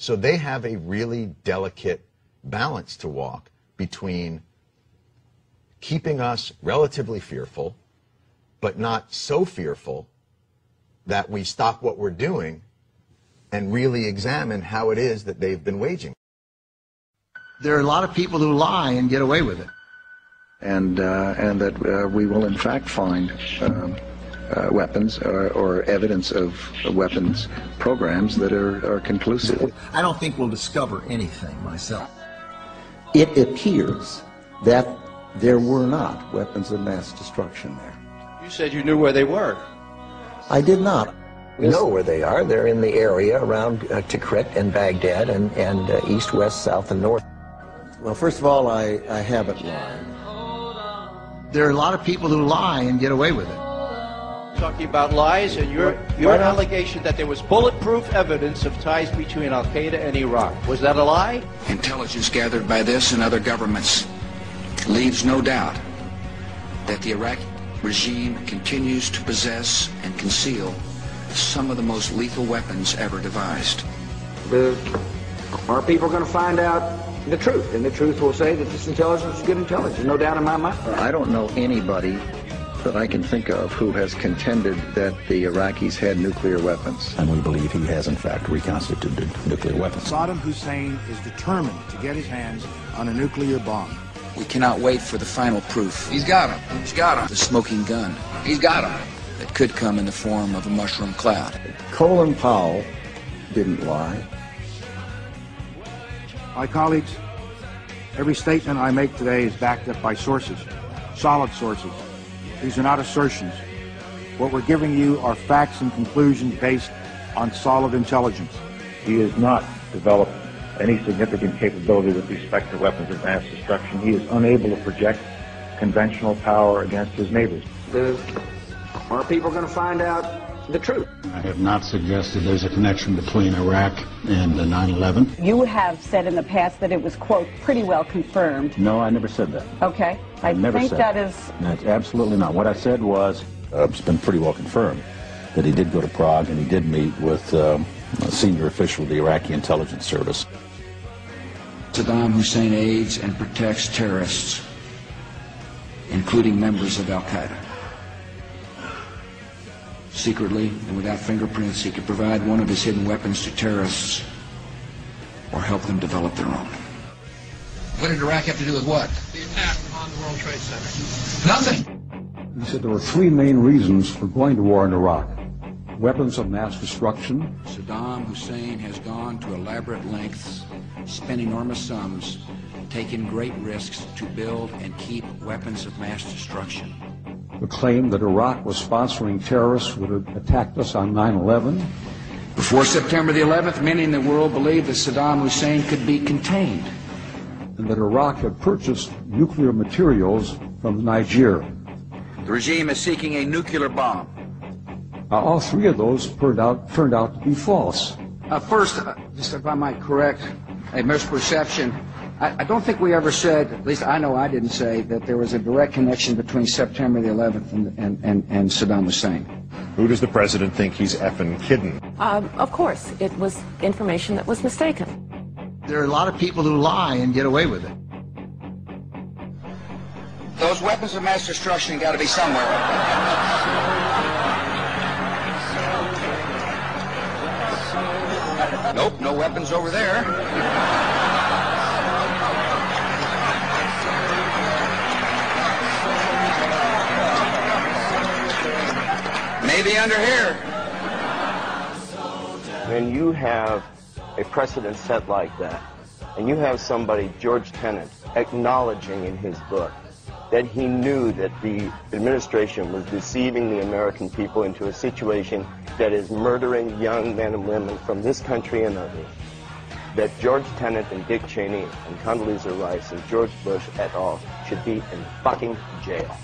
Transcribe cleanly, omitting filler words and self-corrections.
So they have a really delicate balance to walk between keeping us relatively fearful, but not so fearful that we stop what we're doing and really examine how it is that they've been waging. There are a lot of people who lie and get away with it. And that we will in fact find weapons or evidence of weapons programs that are conclusive. I don't think we'll discover anything myself. It appears that there were not weapons of mass destruction there. You said you knew where they were. I did not. We know where they are. They're in the area around Tikrit and Baghdad and east, west, south, and north. Well, first of all, I haven't lied. There are a lot of people who lie and get away with it. Talking about lies and your allegation that there was bulletproof evidence of ties between Al-QAEDA and Iraq. Was that a lie? Intelligence gathered by this and other governments leaves no doubt that the Iraqi regime continues to possess and conceal some of the most lethal weapons ever devised. Our people are going to find out the truth, and the truth will say that this intelligence is good intelligence, no doubt in my mind. I don't know anybody that I can think of who has contended that the Iraqis had nuclear weapons. And we believe he has, in fact, reconstituted nuclear weapons. Saddam Hussein is determined to get his hands on a nuclear bomb. We cannot wait for the final proof. He's got him. He's got him. The smoking gun. He's got him. That could come in the form of a mushroom cloud. Colin Powell didn't lie. My colleagues, every statement I make today is backed up by sources, solid sources. These are not assertions. What we're giving you are facts and conclusions based on solid intelligence. He has not developed any significant capability with respect to weapons of mass destruction. He is unable to project conventional power against his neighbors. Our people are going to find out the truth. I have not suggested there's a connection between Iraq and 9/11. You have said in the past that it was, quote, pretty well confirmed. No, I never said that. Okay. I never think said that is... That's absolutely not. What I said was, it's been pretty well confirmed that he did go to Prague and he did meet with a senior official of the Iraqi intelligence service. Saddam Hussein aids and protects terrorists, including members of Al-QAEDA. Secretly and without fingerprints, he could provide one of his hidden weapons to terrorists or help them develop their own. What did Iraq have to do with what? The attack on the World Trade Center. Nothing. He said there were three main reasons for going to war in Iraq. Weapons of mass destruction. Saddam Hussein has gone to elaborate lengths, spent enormous sums, taken great risks to build and keep weapons of mass destruction. The claim that Iraq was sponsoring terrorists who had attacked us on 9/11. Before September the 11th, many in the world believed that Saddam Hussein could be contained. And that Iraq had purchased nuclear materials from Niger. The regime is seeking a nuclear bomb. All three of those turned out to be false. First, just if I might correct a misperception, I don't think we ever said, at least I know I didn't say, that there was a direct connection between September the 11th and Saddam Hussein. Who does the president think he's effing kidding? Of course, it was information that was mistaken. There are a lot of people who lie and get away with it. Those weapons of mass destruction got to be somewhere. Nope, no weapons over there. Maybe under here. When you have a precedent set like that, and you have somebody, George Tenet, acknowledging in his book that he knew that the administration was deceiving the American people into a situation that is murdering young men and women from this country and others, that George Tenet and Dick Cheney and Condoleezza Rice and George Bush et al. should be in fucking jail.